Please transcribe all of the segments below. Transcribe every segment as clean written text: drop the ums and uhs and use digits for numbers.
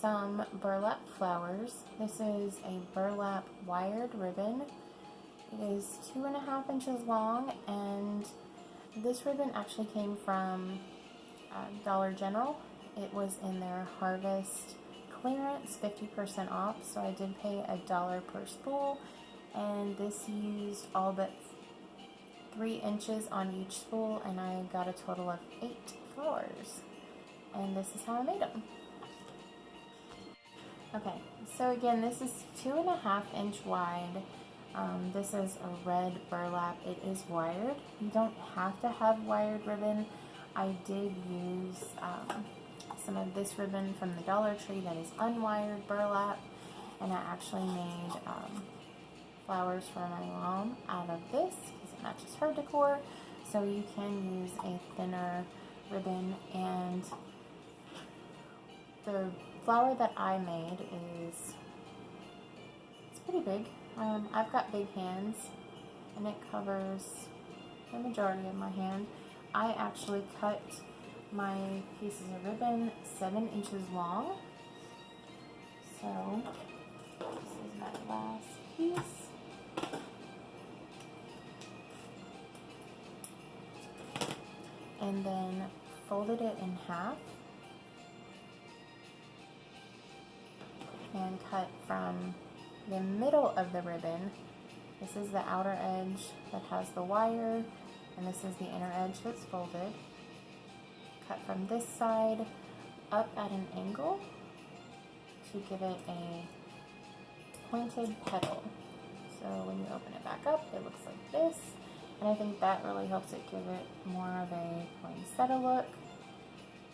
some burlap flowers. This is a burlap wired ribbon. It is 2.5 inches long, and this ribbon actually came from Dollar General. It was in their harvest clearance, 50% off, so I did pay $1 per spool, and this used all but 3 inches on each spool, and I got a total of 8 flowers. And this is how I made them. Okay, so again, this is 2.5 inch wide. This is a red burlap. It is wired. You don't have to have wired ribbon. I did use some of this ribbon from the Dollar Tree that is unwired burlap, and I actually made flowers for my mom out of this because it matches her decor. So you can use a thinner ribbon, and the flower that I made it's pretty big. I've got big hands, and it covers the majority of my hand. I actually cut my pieces of ribbon 7 inches long. So this is my last piece. And then folded it in half and cut from the middle of the ribbon. This is the outer edge that has the wire, and this is the inner edge that's folded. Cut from this side up at an angle to give it a pointed petal. So when you open it back up, it looks like this, and I think that really helps it give it more of a poinsettia look.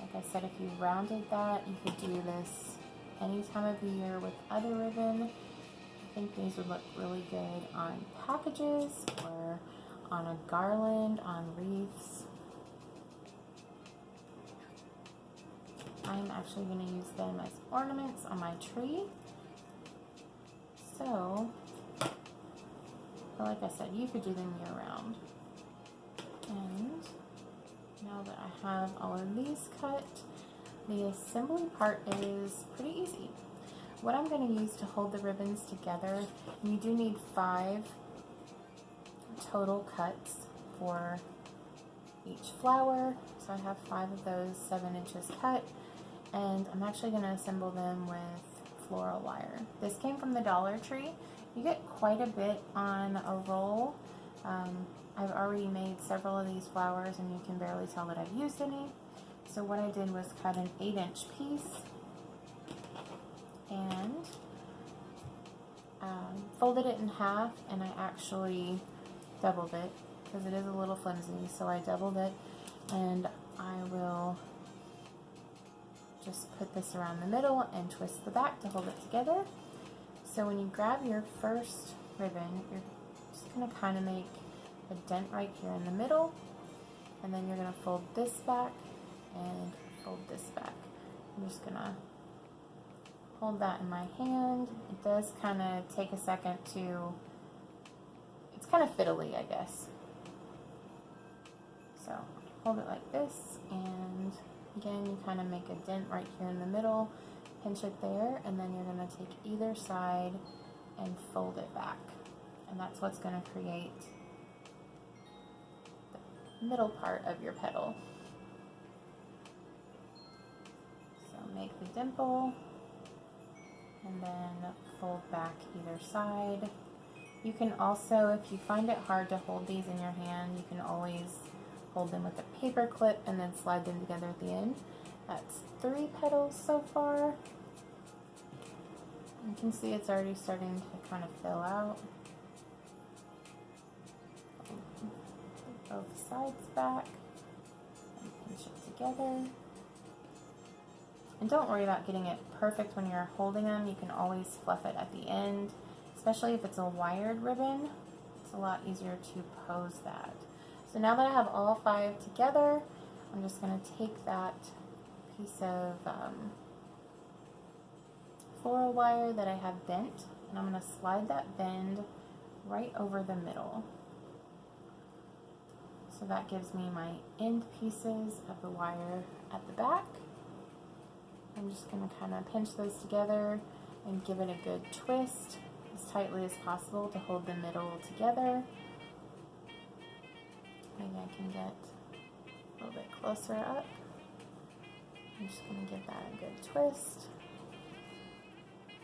Like I said, if you rounded that, you could do this any time of the year with other ribbon. I think these would look really good on packages or on a garland, on wreaths. I'm actually going to use them as ornaments on my tree. So, like I said, you could do them year round. And now that I have all of these cut, the assembly part is pretty easy. What I'm going to use to hold the ribbons together, and you do need 5 total cuts for each flower. So I have 5 of those 7 inches cut, and I'm actually going to assemble them with floral wire. This came from the Dollar Tree. You get quite a bit on a roll. I've already made several of these flowers, and you can barely tell that I've used any. So what I did was cut an 8-inch piece and folded it in half, and I actually doubled it because it is a little flimsy, so I doubled it, and I will just put this around the middle and twist the back to hold it together. So when you grab your first ribbon, you're just going to kind of make a dent right here in the middle, and then you're going to fold this back and fold this back. I'm just going to hold that in my hand. It does kind of take a second to, it's kind of fiddly, I guess. So hold it like this, and again, you kind of make a dent right here in the middle, pinch it there, and then you're going to take either side and fold it back. And that's what's going to create the middle part of your petal. So make the dimple, and then fold back either side. You can also, if you find it hard to hold these in your hand, you can always hold them with a paper clip and then slide them together at the end. That's 3 petals so far. You can see it's already starting to kind of fill out. Put both sides back and pinch it together. And don't worry about getting it perfect when you're holding them. You can always fluff it at the end, especially if it's a wired ribbon. It's a lot easier to pose that. So now that I have all 5 together, I'm just going to take that piece of floral wire that I have bent, and I'm going to slide that bend right over the middle. So that gives me my end pieces of the wire at the back. I'm just going to kind of pinch those together and give it a good twist as tightly as possible to hold the middle together. Maybe I can get a little bit closer up. I'm just going to give that a good twist.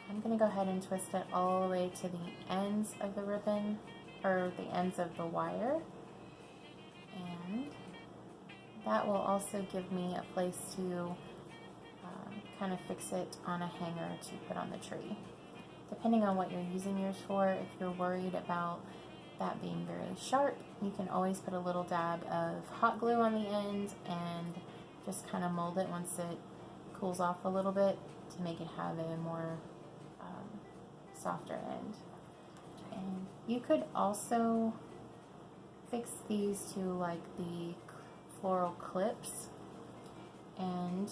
I'm going to go ahead and twist it all the way to the ends of the ribbon, or the ends of the wire. And that will also give me a place to kind of fix it on a hanger to put on the tree. Depending on what you're using yours for, if you're worried about that being very sharp, you can always put a little dab of hot glue on the end and just kind of mold it once it cools off a little bit to make it have a more softer end. And you could also fix these to like the floral clips, and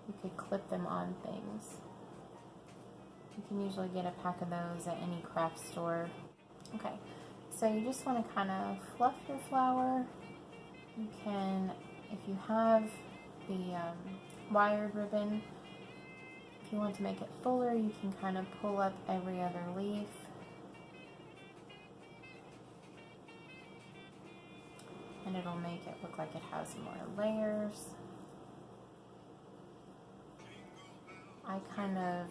you could clip them on things. You can usually get a pack of those at any craft store. Okay, so you just want to kind of fluff your flower. You can, if you have the wired ribbon, if you want to make it fuller, you can kind of pull up every other leaf. And it'll make it look like it has more layers. I kind of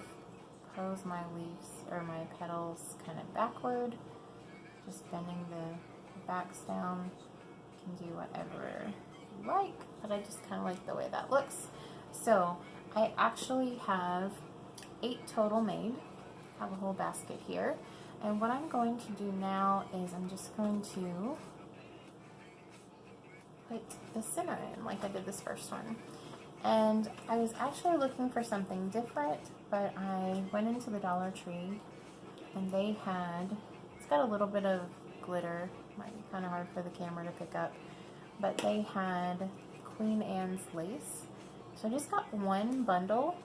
pose my leaves or my petals kind of backward, just bending the backs down. You can do whatever you like, but I just kind of like the way that looks. So I actually have 8 total made. I have a whole basket here. And what I'm going to do now is I'm just going to put the center in like I did this first one. And I was actually looking for something different, but I went into the Dollar Tree and they had, it's got a little bit of glitter, might be kind of hard for the camera to pick up, but they had Queen Anne's lace. So I just got one bundle,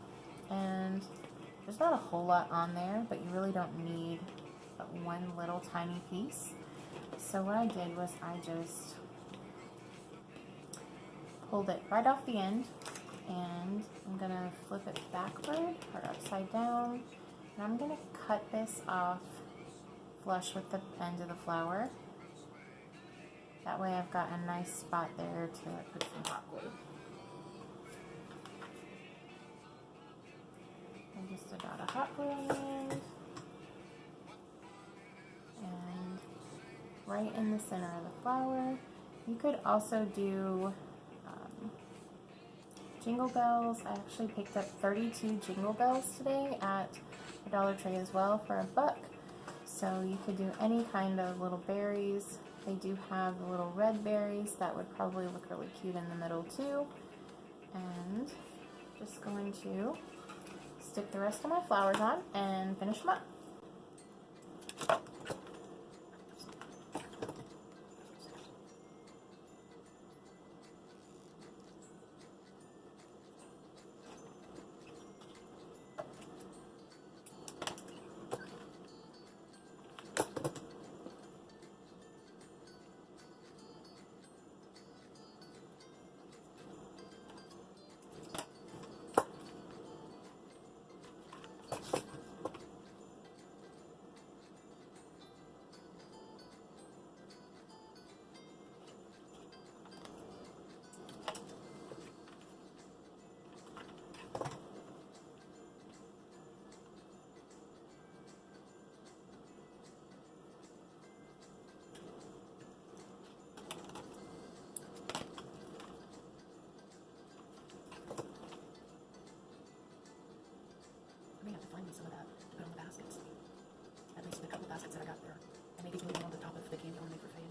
and there's not a whole lot on there, but you really don't need but one little tiny piece. So what I did was I just pulled it right off the end, and I'm gonna flip it backward or upside down, and I'm gonna cut this off flush with the end of the flower. That way I've got a nice spot there to put some hot glue. And just a dot of hot glue on the end, and right in the center of the flower. You could also do jingle bells. I actually picked up 32 jingle bells today at the Dollar Tree as well for $1. So you could do any kind of little berries. They do have the little red berries that would probably look really cute in the middle too. And just going to stick the rest of my flowers on and finish them up. Some of that to put on the baskets. At least the couple baskets that I got there. And maybe leave on the top of the candy ornament for Faye.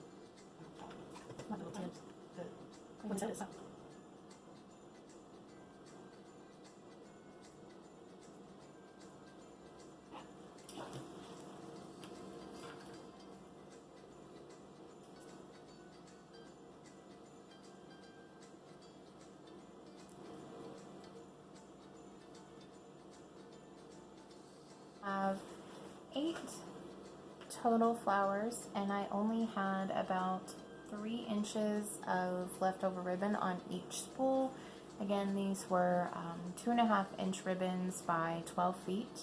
My little tips. The poinsettia is up. Have 8 total flowers, and I only had about 3 inches of leftover ribbon on each spool, Again, these were 2.5-inch ribbons by 12 feet.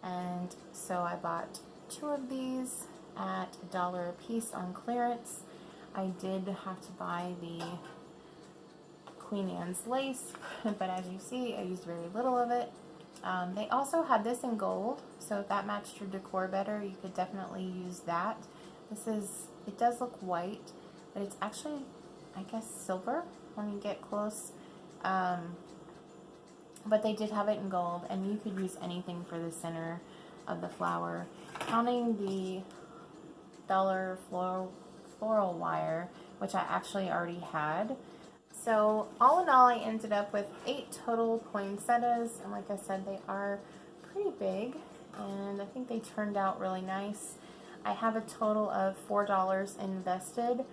And so I bought 2 of these at $1 a piece on clearance. I did have to buy the Queen Anne's lace, but as you see, I used very little of it. They also had this in gold, so if that matched your decor better, you could definitely use that. It does look white, but it's actually, I guess, silver when you get close. But they did have it in gold, and you could use anything for the center of the flower. Counting the $1 floral wire, which I actually already had. So all in all, I ended up with 8 total poinsettias, and like I said, they are pretty big, and I think they turned out really nice. I have a total of $4 invested.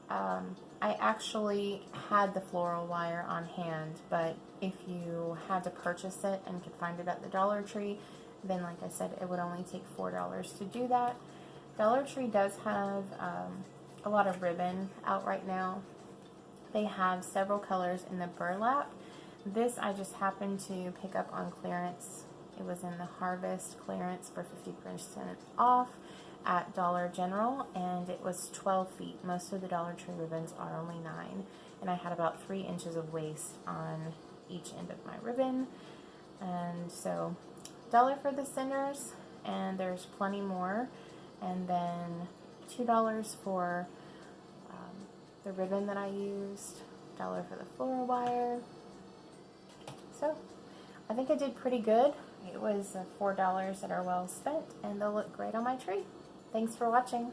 I actually had the floral wire on hand, but if you had to purchase it and could find it at the Dollar Tree, then like I said, it would only take $4 to do that. Dollar Tree does have a lot of ribbon out right now. They have several colors in the burlap. This I just happened to pick up on clearance. It was in the Harvest clearance for 50% off at Dollar General, and it was 12 feet. Most of the Dollar Tree ribbons are only 9, and I had about 3 inches of waste on each end of my ribbon. And so $1 for the centers, and there's plenty more, and then $2 for the ribbon that I used, $1 for the floral wire. So I think I did pretty good. It was $4 that are well spent, and they'll look great on my tree. Thanks for watching.